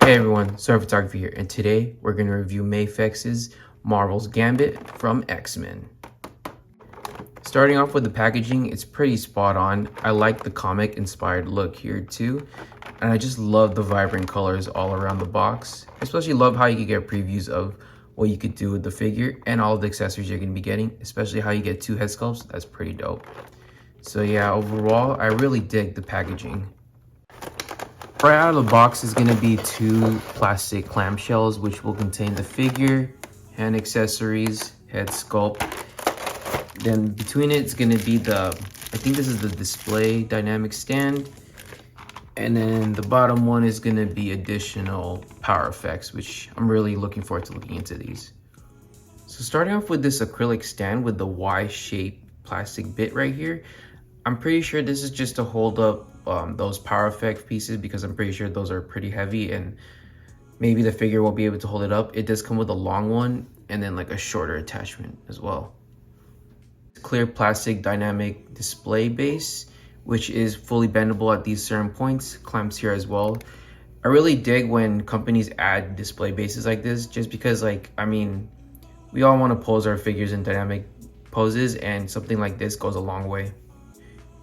Hey everyone, Zord.Photography here, and today we're going to review MAFEX's Marvel's Gambit from X-Men. Starting off with the packaging, it's pretty spot on. I like the comic inspired look here too, and I just love the vibrant colors all around the box. I especially love how you can get previews of what you could do with the figure and all of the accessories you're going to be getting, especially how you get 2 head sculpts. That's pretty dope. So yeah, overall, I really dig the packaging. Right out of the box is going to be 2 plastic clamshells, which will contain the figure, hand accessories, head sculpt. Then between it's going to be I think this is the display dynamic stand. And then the bottom one is going to be additional power effects, which I'm really looking forward to looking into these. So starting off with this acrylic stand with the Y-shaped plastic bit right here, I'm pretty sure this is just to hold up those power effect pieces, because I'm pretty sure those are pretty heavy and maybe the figure won't be able to hold it up. It does come with a long one and then like a shorter attachment as well. Clear plastic dynamic display base, which is fully bendable at these certain points, clamps here as well. I really dig when companies add display bases like this, just because, like, I mean, we all want to pose our figures in dynamic poses, and something like this goes a long way.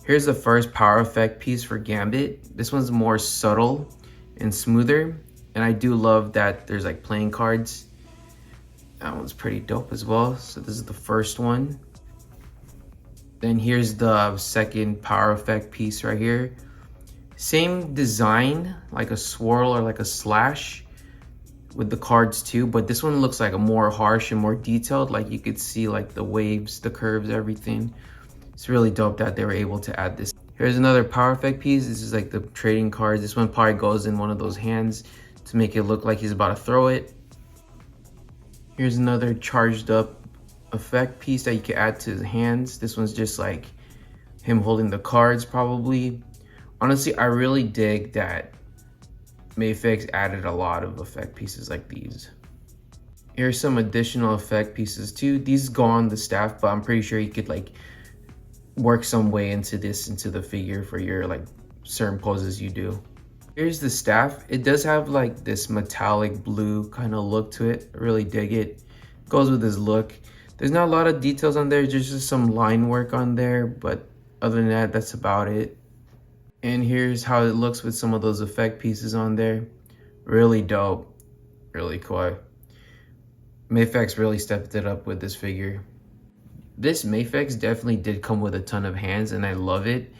Here's the first power effect piece for Gambit. This one's more subtle and smoother, and I do love that there's like playing cards. That one's pretty dope as well. So this is the first one. Then here's the second power effect piece right here. Same design, like a swirl or like a slash with the cards too, but this one looks like a more harsh and more detailed. Like you could see like the waves, the curves, everything. It's really dope that they were able to add this. Here's another power effect piece. This is like the trading cards. This one probably goes in one of those hands to make it look like he's about to throw it. Here's another charged up effect piece that you can add to his hands. This one's just like him holding the cards probably. Honestly, I really dig that MAFEX added a lot of effect pieces like these. Here's some additional effect pieces too. These go on the staff, but I'm pretty sure you could like work some way into the figure for your like certain poses you do. Here's the staff. It does have like this metallic blue kind of look to it. I really dig it. Goes with his look. There's not a lot of details on there, just some line work on there, but other than that, that's about it. And here's how it looks with some of those effect pieces on there. Really dope, really cool. MAFEX really stepped it up with this figure. This MAFEX definitely did come with a ton of hands, and I love it.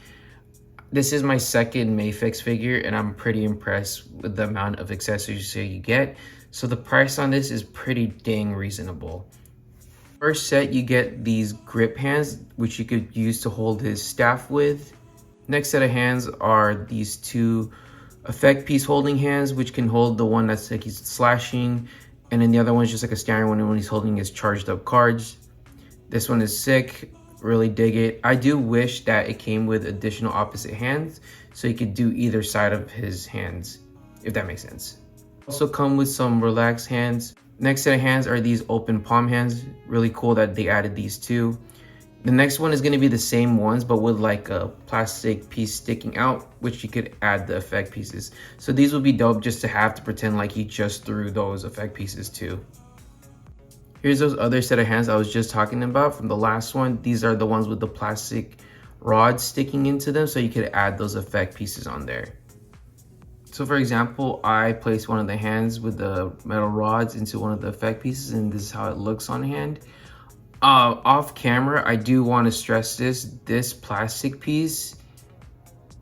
This is my second MAFEX figure, and I'm pretty impressed with the amount of accessories you get. So the price on this is pretty dang reasonable. First set, you get these grip hands, which you could use to hold his staff with. Next set of hands are these 2 effect piece holding hands, which can hold the one that's like he's slashing, and then the other one's just like a standard one when he's holding his charged up cards. This one is sick, really dig it. I do wish that it came with additional opposite hands, so you could do either side of his hands, if that makes sense. Also come with some relaxed hands. Next set of hands are these open palm hands. Really cool that they added these too. The next one is going to be the same ones, but with like a plastic piece sticking out, which you could add the effect pieces. So these will be dope just to have to pretend like he just threw those effect pieces too. Here's those other set of hands I was just talking about from the last one. These are the ones with the plastic rods sticking into them, so you could add those effect pieces on there. So for example, I placed one of the hands with the metal rods into one of the effect pieces, and this is how it looks on hand. Off camera, I do want to stress this plastic piece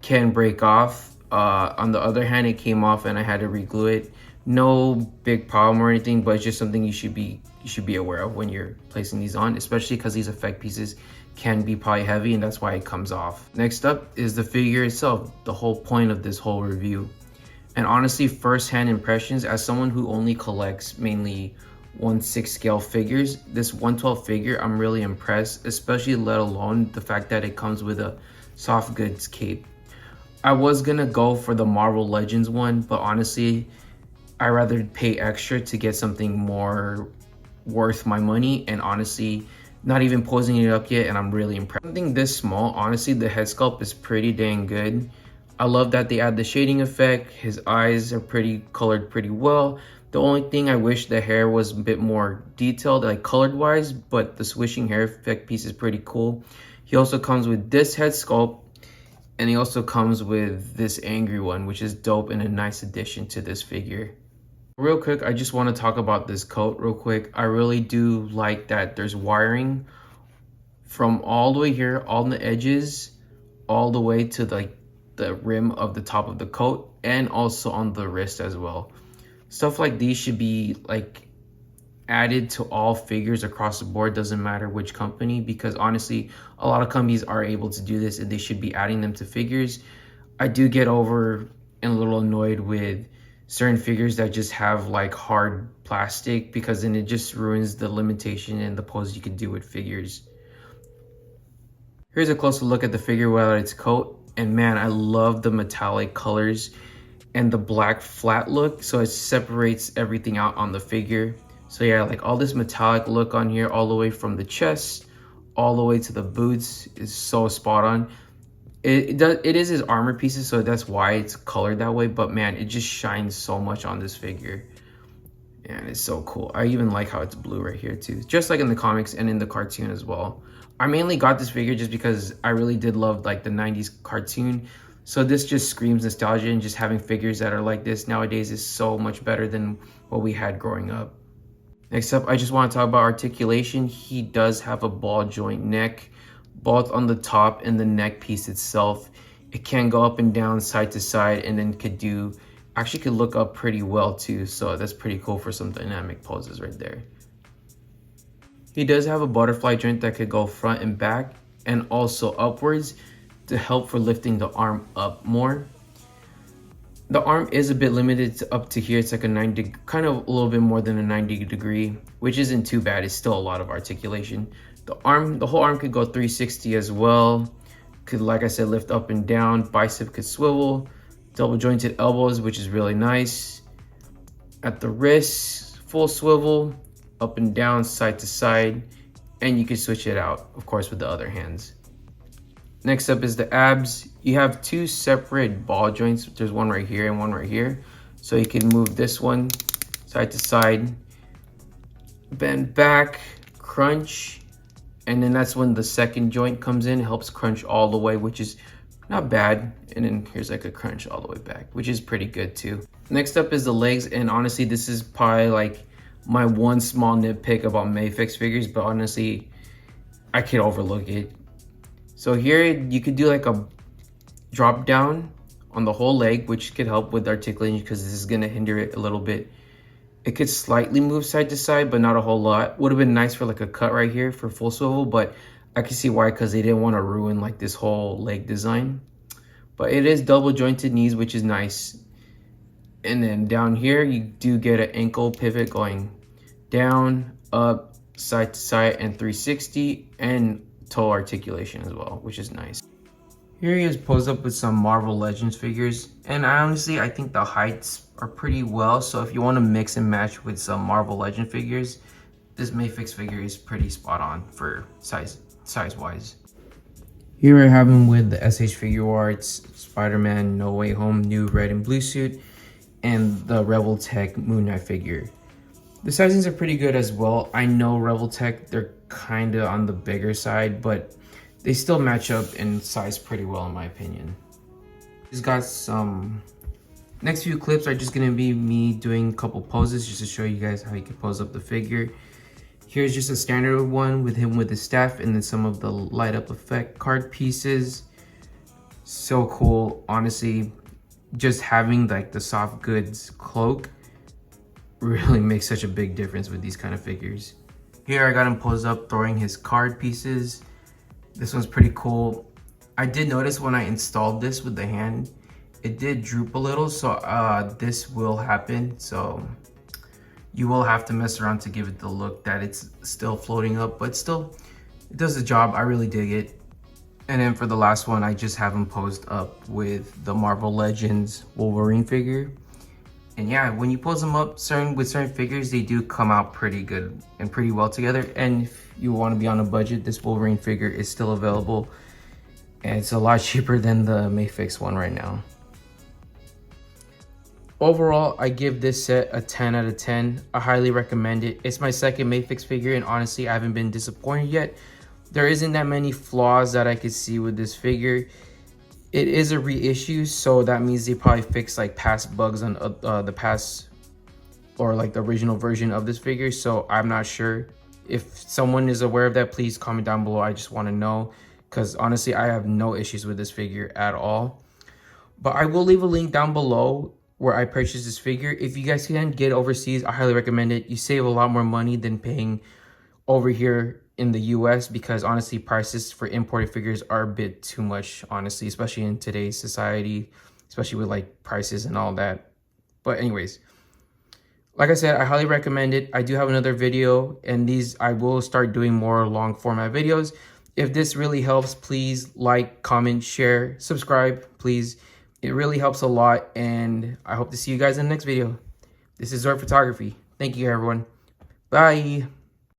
can break off. On the other hand, it came off and I had to reglue it. No big problem or anything, but it's just something you should be aware of when you're placing these on, especially because these effect pieces can be probably heavy, and that's why it comes off. Next up is the figure itself, the whole point of this whole review. And honestly, first-hand impressions, as someone who only collects mainly 1/6 scale figures, this 1/12 figure, I'm really impressed, especially let alone the fact that it comes with a soft goods cape. I was gonna go for the Marvel Legends one, but honestly, I rather pay extra to get something more worth my money, and honestly, not even posing it up yet, and I'm really impressed. Something this small, honestly, the head sculpt is pretty dang good. I love that they add the shading effect. His eyes are pretty colored pretty well. The only thing I wish the hair was a bit more detailed, like colored wise, but the swishing hair effect piece is pretty cool. He also comes with this head sculpt, and he also comes with this angry one, which is dope and a nice addition to this figure. Real quick, I just want to talk about this coat real quick. I really do like that there's wiring from all the way here on the edges, all the way to the rim of the top of the coat, and also on the wrist as well. Stuff like these should be like added to all figures across the board, doesn't matter which company, because honestly a lot of companies are able to do this and they should be adding them to figures. I do get over and a little annoyed with certain figures that just have like hard plastic, because then it just ruins the limitation and the pose you could do with figures. Here's a closer look at the figure without its coat, and man, I love the metallic colors and the black flat look, so it separates everything out on the figure. So yeah, like all this metallic look on here, all the way from the chest all the way to the boots, is so spot on. It is his armor pieces, so that's why it's colored that way, but man, it just shines so much on this figure. And it's so cool. I even like how it's blue right here too, just like in the comics and in the cartoon as well. I mainly got this figure just because I really did love like the 90s cartoon. So this just screams nostalgia, and just having figures that are like this nowadays is so much better than what we had growing up. Next up, I just want to talk about articulation. He does have a ball joint neck, both on the top and the neck piece itself. It can go up and down, side to side, and then actually could look up pretty well too. So that's pretty cool for some dynamic poses right there. He does have a butterfly joint that could go front and back and also upwards to help for lifting the arm up more. The arm is a bit limited to up to here. It's like a 90, kind of a little bit more than a 90 degree, which isn't too bad. It's still a lot of articulation. The whole arm could go 360 as well. Could, like I said, lift up and down. Bicep could swivel. Double jointed elbows, which is really nice. At the wrist, full swivel, up and down, side to side, and you can switch it out, of course, with the other hands. Next up is the abs. You have two separate ball joints. There's one right here and one right here. So you can move this one side to side, bend back, crunch, and then that's when the second joint comes in. It helps crunch all the way, which is not bad. And then here's like a crunch all the way back, which is pretty good too. Next up is the legs, and honestly, this is probably like my one small nitpick about MAFEX figures, but honestly, I could overlook it. So here you could do like a drop down on the whole leg, which could help with articulating because this is gonna hinder it a little bit. It could slightly move side to side, but not a whole lot. Would have been nice for like a cut right here for full swivel, but I can see why, because they didn't want to ruin like this whole leg design. But it is double jointed knees, which is nice. And then down here, you do get an ankle pivot going down, up, side to side, and 360, and toe articulation as well, which is nice. Here he is posed up with some Marvel Legends figures, and I think the heights are pretty well, so if you want to mix and match with some Marvel Legend figures, this MAFEX figure is pretty spot on for size wise. Here I have him with the SH Figure Arts Spider-Man No Way Home new red and blue suit, and the Rebel Tech Moon Knight figure. The sizings are pretty good as well. I know Rebel Tech, they're kind of on the bigger side, but they still match up in size pretty well in my opinion. Just got some... Next few clips are just going to be me doing a couple poses just to show you guys how you can pose up the figure. Here's just a standard one with him with his staff, and then some of the light up effect card pieces. So cool. Honestly, just having like the soft goods cloak really makes such a big difference with these kind of figures. Here I got him posed up throwing his card pieces. This one's pretty cool. I did notice when I installed this with the hand, it did droop a little, so this will happen. So you will have to mess around to give it the look that it's still floating up, but still, it does the job. I really dig it. And then for the last one, I just have him posed up with the Marvel Legends Wolverine figure. And yeah, when you pose them up with certain figures, they do come out pretty good and pretty well together. And if you want to be on a budget, this Wolverine figure is still available. and it's a lot cheaper than the MAFEX one right now. Overall, I give this set a 10 out of 10. I highly recommend it. It's my second MAFEX figure, and honestly, I haven't been disappointed yet. There isn't that many flaws that I could see with this figure. It is a reissue, so that means they probably fixed like past bugs on the past, or like the original version of this figure, so I'm not sure. If someone is aware of that, please comment down below. I just want to know, because honestly, I have no issues with this figure at all. But I will leave a link down below where I purchased this figure. If you guys can get overseas, I highly recommend it. You save a lot more money than paying over here in the US, because honestly, prices for imported figures are a bit too much, honestly, especially in today's society, especially with like prices and all that. But anyways, like I said, I highly recommend it. I do have another video, and these I will start doing more long format videos. If this really helps, please like, comment, share, subscribe, please. It really helps a lot, and I hope to see you guys in the next video. This is Zord.Photography. Thank you, everyone. Bye.